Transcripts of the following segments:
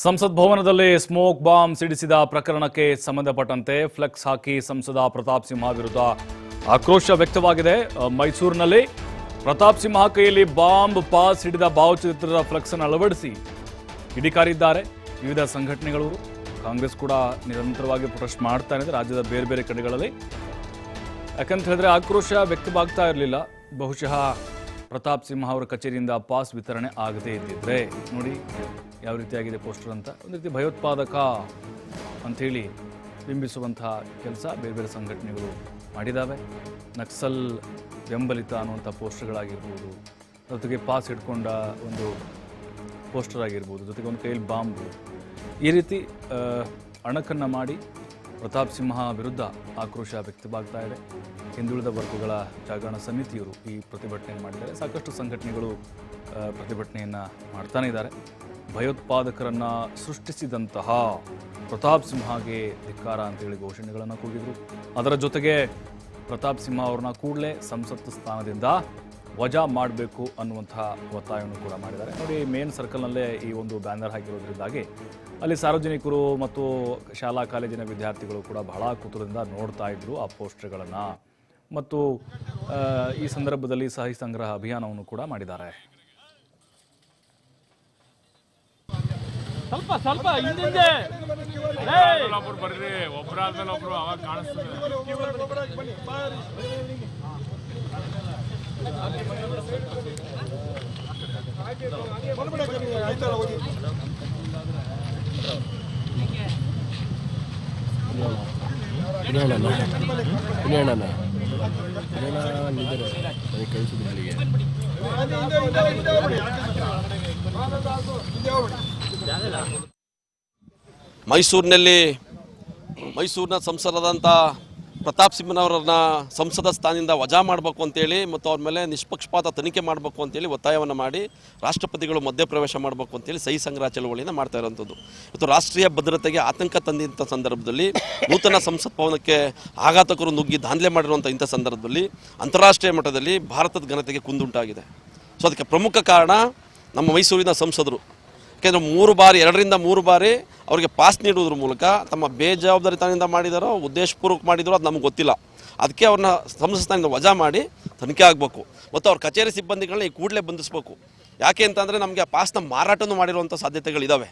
ಸಂಸತ್ ಭವನದಲ್ಲಿ smoke bomb ಸಿಡಿಸಿದ ಪ್ರಕರಣಕ್ಕೆ ಸಂಬಂಧಪಟ್ಟಂತೆ ಫ್ಲೆಕ್ಸ್ ಹಾಕಿ ಸಂಸದ ಪ್ರತಾಪ್ ಸಿಂಹ ವಿರುದ್ಧ ಆಕ್ರೋಶ ವ್ಯಕ್ತವಾಗಿದೆ. ಮೈಸೂರಿನಲ್ಲಿ ಪ್ರತಾಪ್ ಸಿಂಹ ಕೈಯಲ್ಲಿ ಬಾಂಬ್ ಪಾಸ್ ಹಿಡಿದ ಭಾವಚಿತ್ರದ ಫ್ಲೆಕ್ಸ್ ಅನ್ನು ಅಳವಡಿಸಿ ಕಿಡಿಕಾರಿದ್ದಾರೆ ವಿವಿಧ ಸಂಘಟನೆಗಳು. ಕಾಂಗ್ರೆಸ್ ಕೂಡ ನಿರಂತರವಾಗಿ ಪ್ರೊಟೆಸ್ಟ್ ಮಾಡ್ತಾ ಇದೆ ರಾಜ್ಯದ ಬೇರೆ ಬೇರೆ ಕಡೆಗಳಲ್ಲಿ. ಯಾಕಂತ ಹೇಳಿದ್ರೆ ಆಕ್ರೋಶ ವ್ಯಕ್ತವಾಗ್ತಾ ಇರಲಿಲ್ಲ. ಬಹುಶಃ ಪ್ರತಾಪ್ ಸಿಂಹ ಅವರ ಕಚೇರಿಯಿಂದ ಪಾಸ್ ವಿತರಣೆ ಆಗದೇ ಇದ್ದಿದ್ರೆ ನೋಡಿ ಯಾವ ರೀತಿಯಾಗಿದೆ ಪೋಸ್ಟರ್ ಅಂತ. ಒಂದು ರೀತಿ ಭಯೋತ್ಪಾದಕ ಅಂಥೇಳಿ ಬಿಂಬಿಸುವಂತಹ ಕೆಲಸ ಬೇರೆ ಬೇರೆ ಸಂಘಟನೆಗಳು ಮಾಡಿದ್ದಾವೆ. ನಕ್ಸಲ್ ಬೆಂಬಲಿತ ಅನ್ನುವಂಥ ಪೋಸ್ಟರ್ಗಳಾಗಿರ್ಬೋದು, ಜೊತೆಗೆ ಪಾಸ್ ಹಿಡ್ಕೊಂಡ ಒಂದು ಪೋಸ್ಟರ್ ಆಗಿರ್ಬೋದು, ಜೊತೆಗೆ ಒಂದು ಕೈಯಲ್ಲಿ ಬಾಂಬು, ಈ ರೀತಿ ಅಣಕನ್ನು ಮಾಡಿ ಪ್ರತಾಪ್ ಸಿಂಹ ವಿರುದ್ಧ ಆಕ್ರೋಶ ವ್ಯಕ್ತವಾಗ್ತಾ ಇದೆ. ಹಿಂದುಳಿದ ವರ್ಗಗಳ ಜಾಗರಣ ಸಮಿತಿಯವರು ಈ ಪ್ರತಿಭಟನೆಯನ್ನು ಮಾಡಿದ್ದಾರೆ. ಸಾಕಷ್ಟು ಸಂಘಟನೆಗಳು ಪ್ರತಿಭಟನೆಯನ್ನು ಮಾಡ್ತಾನೆ ಇದ್ದಾರೆ. ಭಯೋತ್ಪಾದಕರನ್ನು ಸೃಷ್ಟಿಸಿದಂತಹ ಪ್ರತಾಪ್ ಸಿಂಹಗೆ ಧಿಕ್ಕಾರ ಅಂತೇಳಿ ಘೋಷಣೆಗಳನ್ನು ಕೂಗಿದರು. ಅದರ ಜೊತೆಗೆ ಪ್ರತಾಪ್ ಸಿಂಹ ಅವ್ರನ್ನ ಕೂಡಲೇ ಸಂಸತ್ ಸ್ಥಾನದಿಂದ ವಜಾ ಮಾಡಬೇಕು ಅನ್ನುವಂತಹ ಒತ್ತಾಯವನ್ನು ಕೂಡ ಮಾಡಿದ್ದಾರೆ. ನೋಡಿ, ಮೇನ್ ಸರ್ಕಲ್ನಲ್ಲೇ ಈ ಒಂದು ಬ್ಯಾನರ್ ಹಾಕಿರೋದ್ರಿಂದಾಗಿ ಅಲ್ಲಿ ಸಾರ್ವಜನಿಕರು ಮತ್ತು ಶಾಲಾ ಕಾಲೇಜಿನ ವಿದ್ಯಾರ್ಥಿಗಳು ಕೂಡ ಬಹಳ ಕುತೂಹಲದಿಂದ ನೋಡ್ತಾ ಇದ್ರು ಆ ಪೋಸ್ಟರ್ಗಳನ್ನು. ಮತ್ತು ಈ ಸಂದರ್ಭದಲ್ಲಿ ಸಹಿ ಸಂಗ್ರಹ ಅಭಿಯಾನವನ್ನು ಕೂಡ ಮಾಡಿದ್ದಾರೆ. ಸ್ವಲ್ಪ ಹಿಂದೆ ಬರ್ರಿ, ಒಬ್ಬರಾದ್ಮೇಲೆ ಒಬ್ರು ಅವಾಗ ಕಾಣಿಸ್ತದೆ. ಮೈಸೂರಿನ ಸಂಸದರಾದಂಥ ಪ್ರತಾಪ್ ಸಿಂಹನವರನ್ನ ಸಂಸದ ಸ್ಥಾನದಿಂದ ವಜಾ ಮಾಡಬೇಕು ಅಂತೇಳಿ ಮತ್ತು ಅವ್ರ ಮೇಲೆ ನಿಷ್ಪಕ್ಷಪಾತ ತನಿಖೆ ಮಾಡಬೇಕು ಅಂತೇಳಿ ಒತ್ತಾಯವನ್ನು ಮಾಡಿ ರಾಷ್ಟ್ರಪತಿಗಳು ಮಧ್ಯಪ್ರವೇಶ ಮಾಡಬೇಕು ಅಂತೇಳಿ ಸಹಿ ಸಂಗ್ರಹ ಚಳವಳಿಯನ್ನು ಮಾಡ್ತಾ ಇರೋವಂಥದ್ದು. ಇವತ್ತು ರಾಷ್ಟ್ರೀಯ ಭದ್ರತೆಗೆ ಆತಂಕ ತಂದಂಥ ಸಂದರ್ಭದಲ್ಲಿ, ನೂತನ ಸಂಸತ್ ಭವನಕ್ಕೆ ಆಘಾತಕರು ನುಗ್ಗಿ ದಾಂಧಲೆ ಮಾಡಿರುವಂಥ ಇಂಥ ಸಂದರ್ಭದಲ್ಲಿ ಅಂತಾರಾಷ್ಟ್ರೀಯ ಮಟ್ಟದಲ್ಲಿ ಭಾರತದ ಘನತೆಗೆ ಕುಂದುಂಟಾಗಿದೆ. ಸೊ ಅದಕ್ಕೆ ಪ್ರಮುಖ ಕಾರಣ ನಮ್ಮ ಮೈಸೂರಿನ ಸಂಸದರು. ಯಾಕೆಂದರೆ 2ರಿಂದ 3 ಬಾರಿ ಅವರಿಗೆ ಪಾಸ್ ನೀಡುವುದ್ರ ಮೂಲಕ ತಮ್ಮ ಬೇಜವಾಬ್ದಾರಿತನದಿಂದ ಮಾಡಿದಾರೋ ಉದ್ದೇಶಪೂರ್ವಕ ಮಾಡಿದಾರೋ ಅದು ನಮ್ಗೆ ಗೊತ್ತಿಲ್ಲ. ಅದಕ್ಕೆ ಅವ್ರನ್ನ ಸಂಸತ್ ಸ್ಥಾನದಿಂದ ವಜಾ ಮಾಡಿ ತನಿಖೆ ಆಗಬೇಕು ಮತ್ತು ಅವ್ರ ಕಚೇರಿ ಸಿಬ್ಬಂದಿಗಳನ್ನ ಈ ಕೂಡಲೇ ಬಂಧಿಸಬೇಕು. ಯಾಕೆ ಅಂತಂದರೆ ನಮಗೆ ಆ ಪಾಸ್ನ ಮಾರಾಟನೂ ಮಾಡಿರುವಂಥ ಸಾಧ್ಯತೆಗಳಿದ್ದಾವೆ.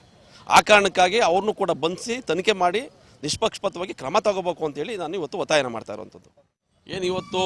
ಆ ಕಾರಣಕ್ಕಾಗಿ ಅವ್ರನ್ನೂ ಕೂಡ ಬಂಧಿಸಿ ತನಿಖೆ ಮಾಡಿ ನಿಷ್ಪಕ್ಷಪಾತವಾಗಿ ಕ್ರಮ ತಗೋಬೇಕು ಅಂತೇಳಿ ನಾನು ಇವತ್ತು ಒತ್ತಾಯನ ಮಾಡ್ತಾ ಇರುವಂಥದ್ದು. ಏನು ಇವತ್ತು